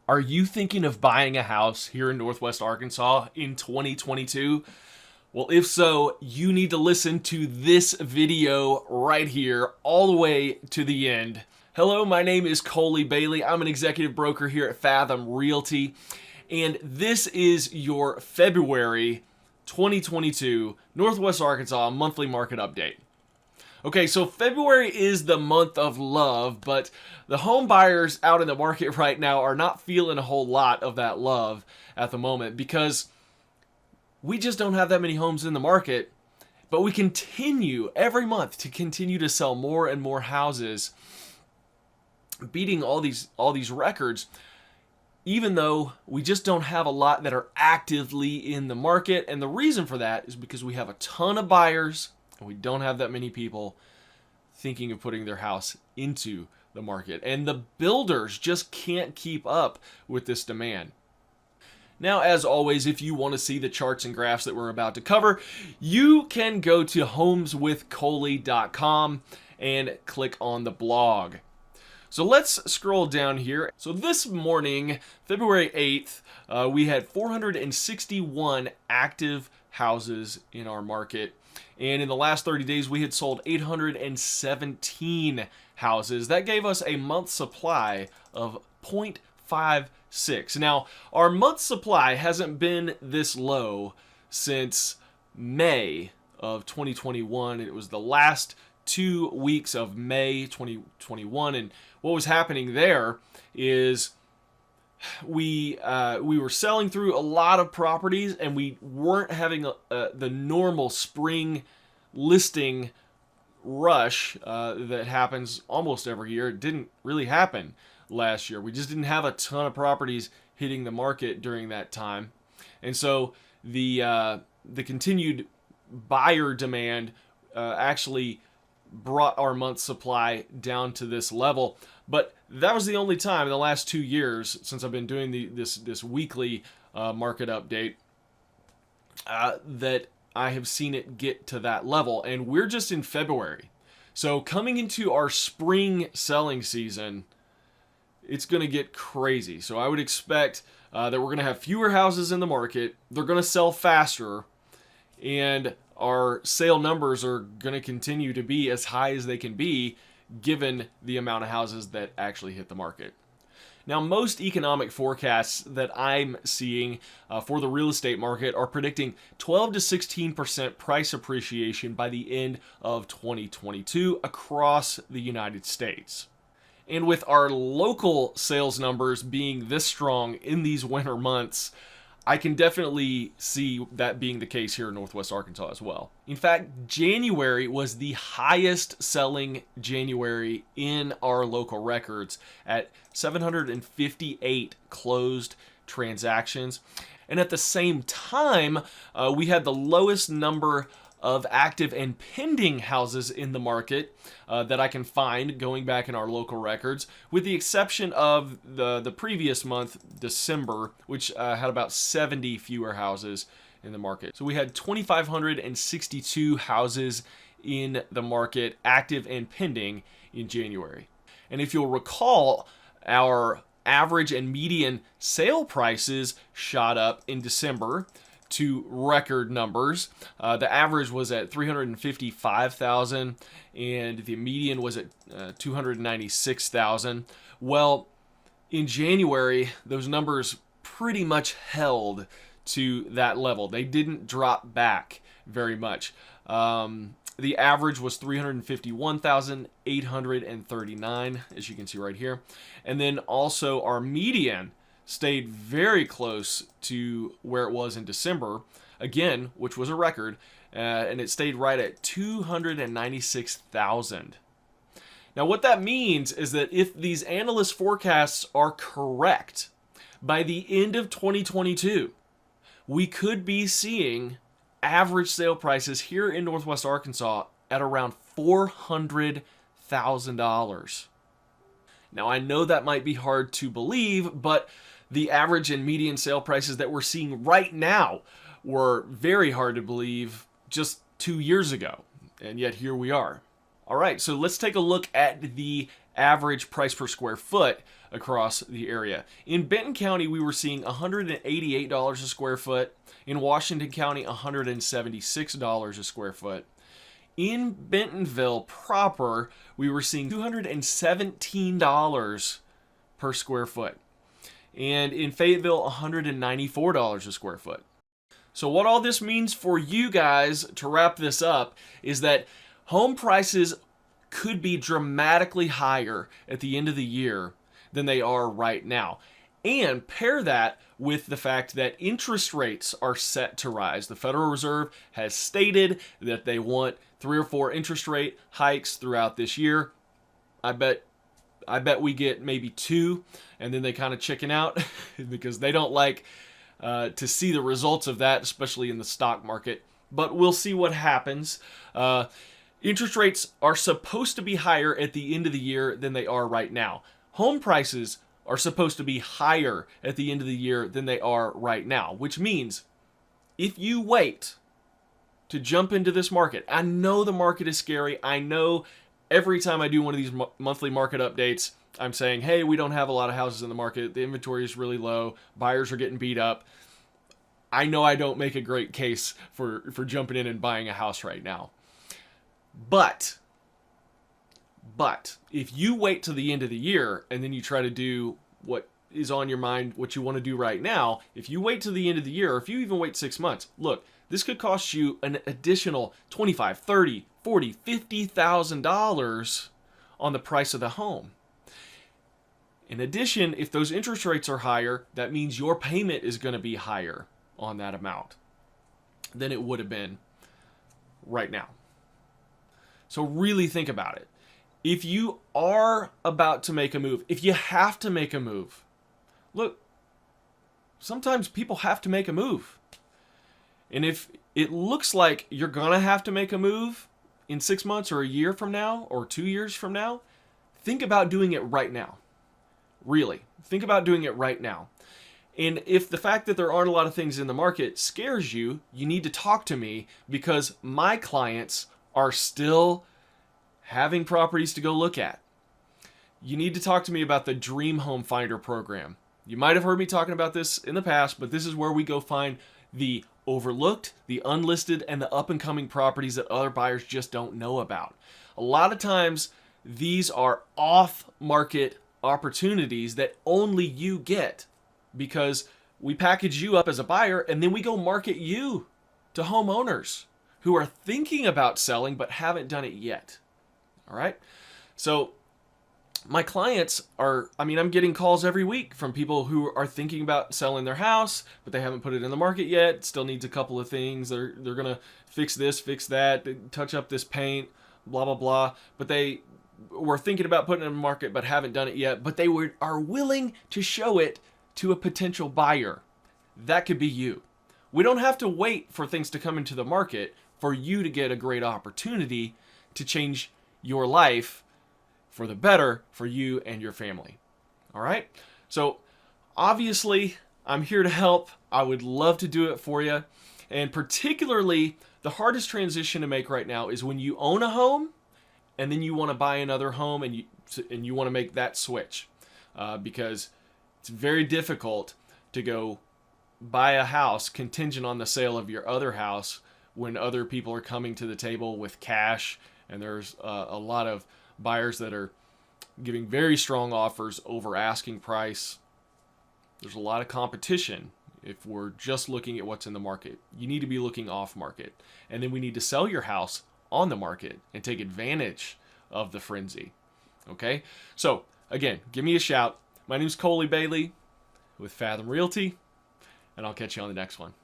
Are you thinking of buying a house here in Northwest Arkansas in 2022? Well, if so, you need to listen to this video right here all the way to the end. Hello, my name is Coley Bailey. I'm an executive broker here at Fathom Realty, and this is your February 2022 Northwest Arkansas monthly market update. Okay, so February is the month of love, but the home buyers out in the market right now are not feeling a whole lot of that love at the moment because we just don't have that many homes in the market, but we continue every month to continue to sell more and more houses, beating all these records, even though we just don't have a lot that are actively in the market. And the reason for that is because we have a ton of buyers and we don't have that many people thinking of putting their house into the market. And the builders just can't keep up with this demand. Now, as always, if you want to see the charts and graphs that we're about to cover, you can go to homeswithcoley.com and click on the blog. So let's scroll down here. So this morning, February 8th, we had 461 active houses in our market. And in the last 30 days, we had sold 817 houses. That gave us a month supply of 0.56. Now, our month supply hasn't been this low since May of 2021. It was the last 2 weeks of May 2021. And what was happening there is we were selling through a lot of properties, and we weren't having the normal spring listing rush that happens almost every year. It didn't really happen last year. We just didn't have a ton of properties hitting the market during that time, and so the continued buyer demand actually brought our month supply down to this level. But that was the only time in the last 2 years since I've been doing this weekly market update that I have seen it get to that level. And we're just in February. So coming into our spring selling season, it's going to get crazy. So I would expect that we're going to have fewer houses in the market. They're going to sell faster. And our sale numbers are going to continue to be as high as they can be given the amount of houses that actually hit the market. Now, most economic forecasts that I'm seeing for the real estate market are predicting 12 to 16% price appreciation by the end of 2022 across the United States. And with our local sales numbers being this strong in these winter months, I can definitely see that being the case here in Northwest Arkansas as well. In fact, January was the highest selling January in our local records at 758 closed transactions. And at the same time, we had the lowest number of active and pending houses in the market that I can find going back in our local records, with the exception of the previous month, December, which had about 70 fewer houses in the market. So we had 2,562 houses in the market, active and pending, in January. And if you'll recall, our average and median sale prices shot up in December to record numbers. The average was at $355,000 and the median was at $296,000. Well, in January, those numbers pretty much held to that level. They didn't drop back very much. The average was $351,839, as you can see right here. And then also our median stayed very close to where it was in December, again, which was a record, and it stayed right at $296,000. Now, what that means is that if these analyst forecasts are correct, by the end of 2022, we could be seeing average sale prices here in Northwest Arkansas at around $400,000. Now, I know that might be hard to believe, but the average and median sale prices that we're seeing right now were very hard to believe just 2 years ago, and yet here we are. All right, so let's take a look at the average price per square foot across the area. In Benton County, we were seeing $188 a square foot. In Washington County, $176 a square foot. In Bentonville proper, we were seeing $217 per square foot. And in Fayetteville, $194 a square foot. So what all this means for you guys, to wrap this up, is that home prices could be dramatically higher at the end of the year than they are right now. And pair that with the fact that interest rates are set to rise. The Federal Reserve has stated that they want 3 or 4 interest rate hikes throughout this year. I bet we get maybe 2, and then they kind of chicken out because they don't like to see the results of that, especially in the stock market. But we'll see what happens. Interest rates are supposed to be higher at the end of the year than they are right now. Home prices are supposed to be higher at the end of the year than they are right now, which means if you wait to jump into this market, I know the market is scary. I know every time I do one of these monthly market updates, I'm saying, hey, we don't have a lot of houses in the market. The inventory is really low. Buyers are getting beat up. I know I don't make a great case for jumping in and buying a house right now. But if you wait till the end of the year and then you try to do what is on your mind, what you want to do right now, if you wait till the end of the year, or if you even wait 6 months, look, this could cost you an additional $25,000, $30,000, $40,000, $50,000 on the price of the home. In addition, if those interest rates are higher, that means your payment is going to be higher on that amount than it would have been right now. So really think about it. If you are about to make a move, if you have to make a move, look, sometimes people have to make a move. And if it looks like you're going to have to make a move in 6 months or a year from now or 2 years from now, think about doing it right now. Really, think about doing it right now. And if the fact that there aren't a lot of things in the market scares you, you need to talk to me, because my clients are still having properties to go look at. You need to talk to me about the Dream Home Finder program. You might have heard me talking about this in the past, but this is where we go find the overlooked, the unlisted, and the up-and-coming properties that other buyers just don't know about. A lot of times, these are off-market opportunities that only you get, because we package you up as a buyer and then we go market you to homeowners who are thinking about selling but haven't done it yet. All right? So my clients are, I'm getting calls every week from people who are thinking about selling their house, but they haven't put it in the market yet. It still needs a couple of things. They're going to fix this, fix that, touch up this paint, blah, blah, blah. But they were thinking about putting it in the market but haven't done it yet. But they are willing to show it to a potential buyer. That could be you. We don't have to wait for things to come into the market for you to get a great opportunity to change your life for the better for you and your family. All right? So obviously, I'm here to help. I would love to do it for you. And particularly, the hardest transition to make right now is when you own a home and then you want to buy another home and you want to make that switch. Because it's very difficult to go buy a house contingent on the sale of your other house when other people are coming to the table with cash, and there's a lot of buyers that are giving very strong offers over asking price. There's a lot of competition if we're just looking at what's in the market. You need to be looking off market. And then we need to sell your house on the market and take advantage of the frenzy. Okay? So, again, give me a shout. My name's Coley Bailey with Fathom Realty, and I'll catch you on the next one.